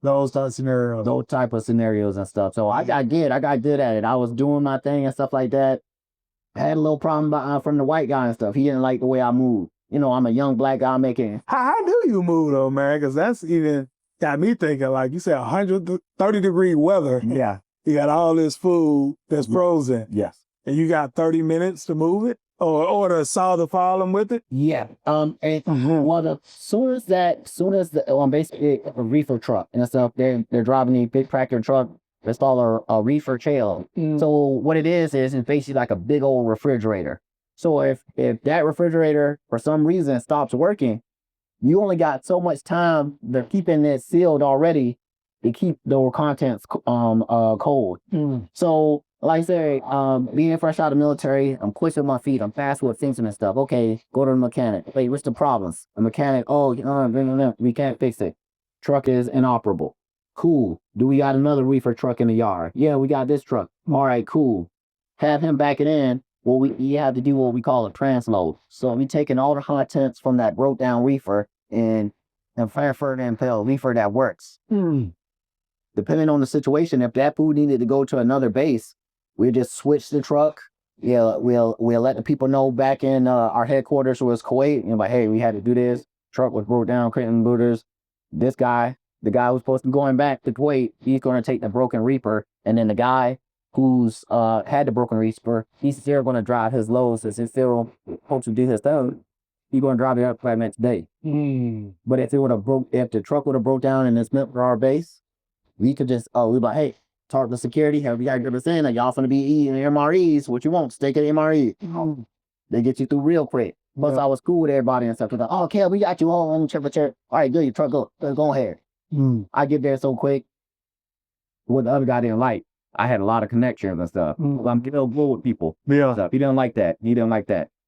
those type of scenarios. those type of scenarios and stuff. So I got good. I got good at it. I was doing my thing and stuff like that. I had a little problem from the white guy and stuff. He didn't like the way I moved. You know, I'm a young black guy making. How do you move though, man? Because that's even got me thinking. Like you said, 130-degree weather. Yeah. You got all this food that's frozen. Yes. And you got 30 minutes to move it, or to solve the problem with it. Yeah. And well, as soon as the basically a reefer truck and stuff, they're driving a big tractor truck. It's called a reefer trail. So what it is it's basically like a big old refrigerator. So if that refrigerator for some reason stops working, you only got so much time. They're keeping it sealed already to keep the contents cold. So like I say, being fresh out of the military, I'm quick with my feet. I'm fast with thinking and stuff. Okay, go to the mechanic. Wait, what's the problems? The mechanic, we can't fix it. Truck is inoperable. Cool. Do we got another reefer truck in the yard? Yeah, we got this truck. All right, cool. Have him back it in. Well, we have to do what we call a transload. So we taking all the contents from that broke down reefer and transfer them to a reefer that works. Depending on the situation, if that food needed to go to another base, we'll just switch the truck. Yeah, we'll let the people know back in our headquarters was Kuwait. Like, hey, we had to do this. Truck was broke down, Clinton booters. This guy, the guy who's supposed to be going back to Kuwait, he's going to take the broken reaper, and then the guy who's had the broken reaper, he's still going to drive his loads since he's still supposed to do his stuff. He's going to drive it up by next day. But if the truck would have broke down and it's meant for our base, we could just we like, hey, talk to security. Hey, we got to get this in. Like, y'all finna be eating MREs. What you want? Steak at MRE. They get you through real quick. Plus, I was cool with everybody and stuff. Like, oh, okay, we got you all on the temperature. All right, good. Your truck go ahead. I get there so quick. What the other guy didn't like, I had a lot of connections and stuff. I'm getting good with people. Yeah. Stuff. He didn't like that.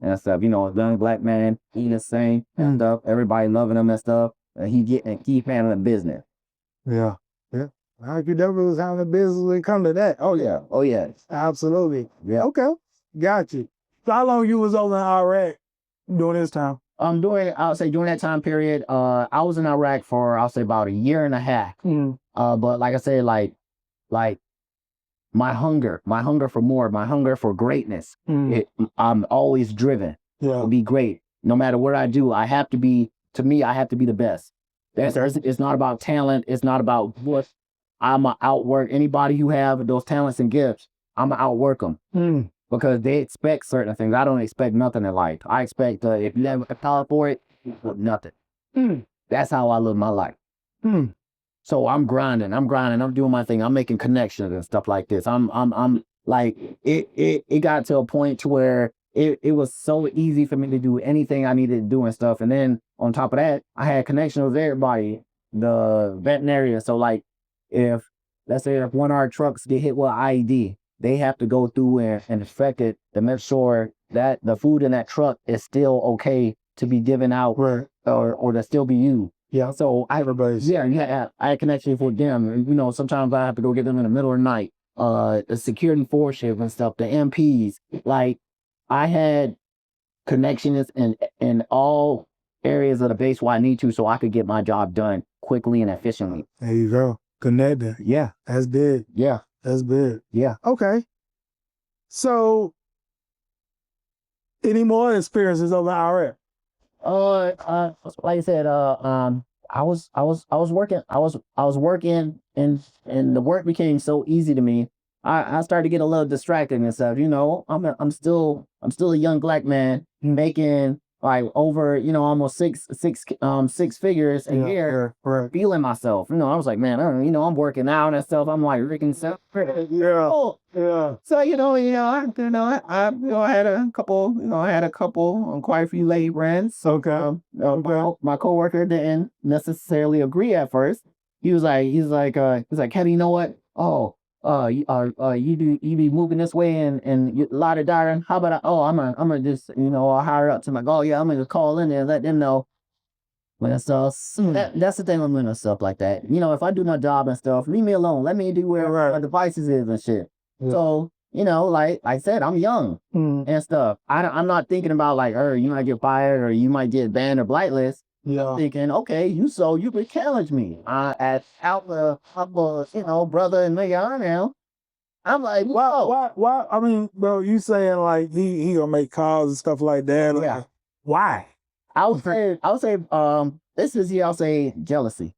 And stuff. You know, a young black man eating the same and stuff. Everybody loving him and stuff. And he keep handling business. Yeah. I could never was having business when it come to that. Oh yeah. Absolutely. Yeah. Okay. Got you. So how long you was over in Iraq during this time? I'll say during that time period, I was in Iraq for I'll say about a year and a half. But like I said, like my hunger for more, my hunger for greatness. I'm always driven to be great. No matter what I do, I have to be the best. It's not about talent. It's not about what. I'm going to outwork anybody who have those talents and gifts. I'm going to outwork them because they expect certain things. I don't expect nothing in life. I expect if you have a talent for it, nothing. That's how I live my life. So I'm grinding. I'm doing my thing. I'm making connections and stuff like this. I'm like, it got to a point to where it was so easy for me to do anything I needed to do and stuff. And then on top of that, I had connections with everybody, the veterinarian. So like, let's say if one of our trucks get hit with IED, they have to go through and inspect it to make sure that the food in that truck is still okay to be given out or to still be used. Yeah. So I had connections with them. And, you know, sometimes I have to go get them in the middle of the night. The security force and stuff, the MPs. Like, I had connections in all areas of the base where I need to, so I could get my job done quickly and efficiently. There you go. Connected. Yeah. That's big. Yeah. That's big. Yeah. Okay. So, any more experiences over Iraq? Like I said, I was working and the work became so easy to me. I started to get a little distracted and stuff. You know, I'm still a young black man making like over, you know, almost six figures a year, feeling myself. You know, I was like, man, I'm working out and stuff. I'm like freaking stuff. Yeah. So I had a couple, quite a few lady friends. Okay. My coworker didn't necessarily agree at first. He's like, Kevin, you know what? You be moving this way and you lot of dying. How about I'm gonna just I'll hire up to my I'm gonna just call in there and let them know. When stuff that's the thing with mental stuff like that. You know, if I do my job and stuff, leave me alone. Let me do where my devices is and shit. Yeah. So like I said, I'm young and stuff. I'm not thinking about like, you might get fired or you might get banned or blacklist. Yeah. Thinking, okay, you can challenge me. As alpha, brother and nigga I am. I'm like, whoa. Why? I mean, bro, you saying like he gonna make calls and stuff like that? Yeah. Why? I would say, this is here. I'll say jealousy.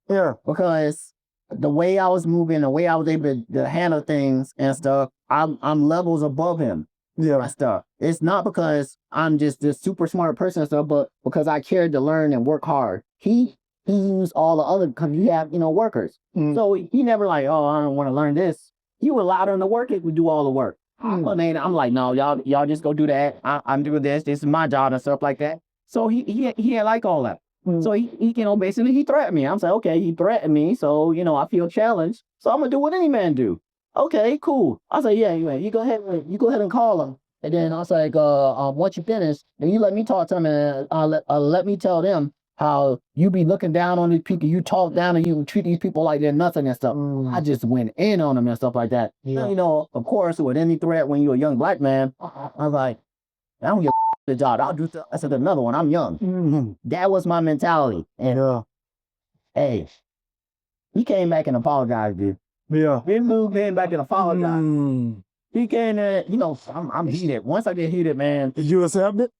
Yeah. Because the way I was moving, the way I was able to handle things and stuff, I'm levels above him. Yeah. And stuff. It's not because I'm just this super smart person and stuff, but because I cared to learn and work hard. He used all the other, because you have, workers. So he never like, oh, I don't want to learn this. He would allow them to work, it would do all the work. But man, I'm like, no, y'all just go do that. I'm doing this. This is my job and stuff like that. So he ain't like all that. So he basically he threatened me. I'm saying, okay, he threatened me. So, I feel challenged. So I'm gonna do what any man do. Okay, cool. I say, yeah, you go ahead and call him. And then I was like, once you finish, then you let me talk to them and let me tell them how you be looking down on these people, you talk down and you treat these people like they're nothing and stuff. I just went in on them and stuff like that. Yeah. And, of course, with any threat when you're a young black man, I was like, I don't give the job. I'll do I said another one. I'm young. That was my mentality. And hey, he came back and apologized, dude. Yeah. He came back and apologized. He came in, I'm heated. Once I get heated, man. Did you accept it?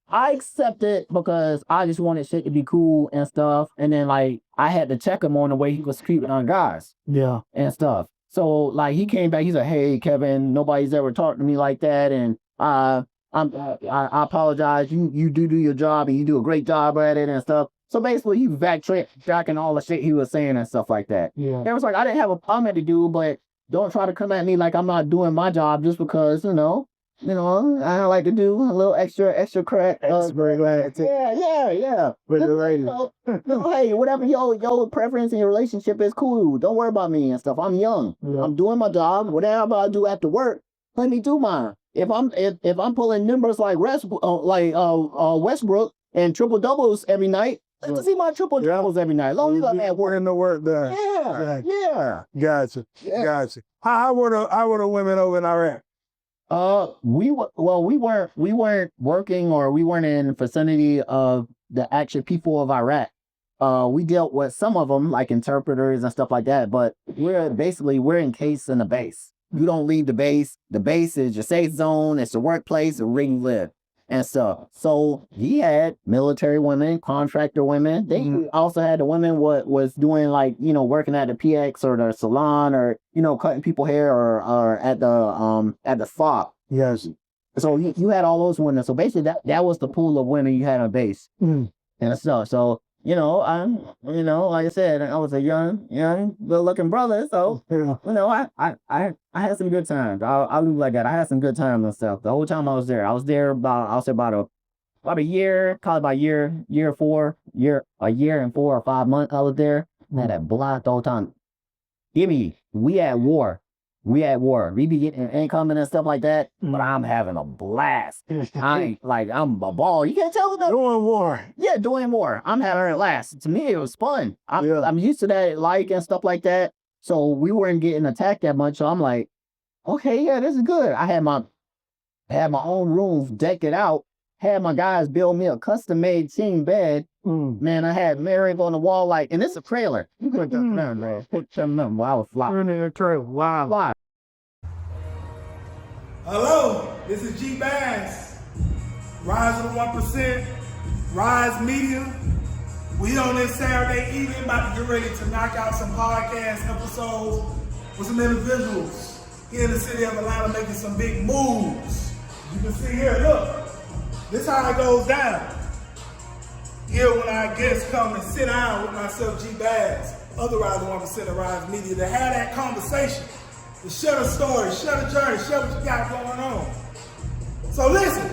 I accept it because I just wanted shit to be cool and stuff. And then, like, I had to check him on the way he was treating on guys. Yeah. And stuff. So, like, he came back. He's like, hey, Kevin, nobody's ever talked to me like that. And I apologize. You do your job and you do a great job at it and stuff. So basically, he was backtracking all the shit he was saying and stuff like that. Yeah. It was like, I didn't have a problem to do, but don't try to come at me like I'm not doing my job just because, I like to do a little extra crack. Yeah. With the ladies. Hey, whatever your preference in your relationship is cool. Don't worry about me and stuff. I'm young. Yeah. I'm doing my job. Whatever I do after work, let me do mine. If I'm pulling numbers like Westbrook and triple doubles every night, let's see my triple doubles every night. As long as I'm at work. In the work done. Yeah. Yeah. Gotcha. How were the women over in Iraq? We weren't working, or we weren't in the vicinity of the actual people of Iraq. We dealt with some of them, like interpreters and stuff like that, but we're encased in the base. You don't leave the base. The base is your safe zone. It's your workplace, where you live and stuff. So he had military women, contractor women. They also had the women was doing like, working at the PX or the salon, or, cutting people hair, or at the spa. Yes. So you had all those women. So basically that was the pool of women you had on base and stuff. So, like I said, I was a young, good-looking brother. So, I had some good times. I'll leave like that. I had some good times and stuff. The whole time I was there about a year, probably about a year and 4 or 5 months I was there. I had that block the whole time. We at war. We be getting incoming and stuff like that, but I'm having a blast. I'm a ball. You can't tell that. Doing war. Yeah, doing war. I'm having a blast. To me, it was fun. I'm used to that, and stuff like that. So we weren't getting attacked that much. So I'm like, okay, yeah, this is good. I had my own room, decked it out. Had my guys build me a custom-made team bed. Man, I had mirrors on the wall, and it's a trailer. You put that down, man. Put them in. Wow, I was fly. In a trailer. Wow. Fly. Hello, this is G Bass, Rise of the 1%, Rise Media. We on this Saturday evening about to get ready to knock out some podcast episodes with some individuals here in the city of Atlanta making some big moves. You can see here, look, this is how it goes down. Here when our guests come and sit down with myself, G Bass, other Rise of 1% of Rise Media, to have that conversation. To share a story, share the journey, share what you got going on. So listen,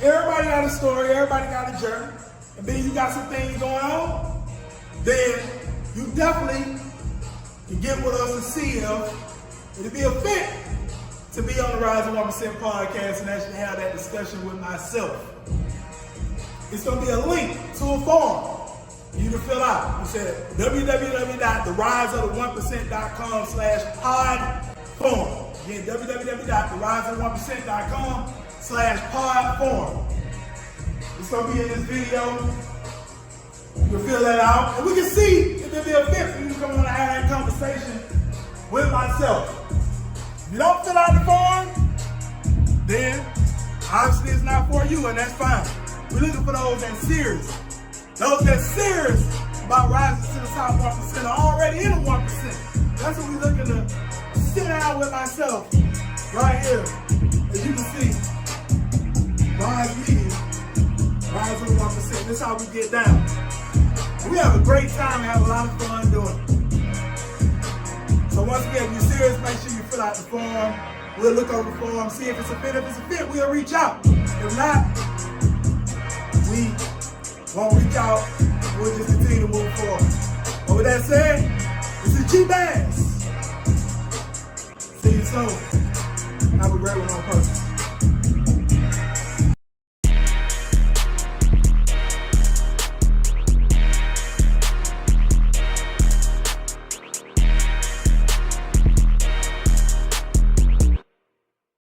everybody got a story, everybody got a journey, and then you got some things going on, then you definitely can get with us and see if it'll be a fit to be on the Rise of 1% podcast and actually have that discussion with myself. It's going to be a link to a form you can fill out. You said www.theriseofthe1%.com/pod form. Again, www.theriseofthe1%.com/pod form. It's going to be in this video. You can fill that out, and we can see if it'll be a fit for you to come on and have that conversation with myself. If you don't fill out the form, then obviously it's not for you, and that's fine. We're looking for those that's serious. Those that's serious about rising to the top 1% are already in the 1%. That's what we're looking to sit down with myself right here. As you can see, Rise Media, Rise to the 1%. This is how we get down. We have a great time and have a lot of fun doing it. So once again, if you're serious, make sure you fill out the form. We'll look over the form, see if it's a fit. If it's a fit, we'll reach out. If not, we won't reach out. We'll just continue to move forward. But with that said, this is G-Bass. See you soon. Have a great one on purpose.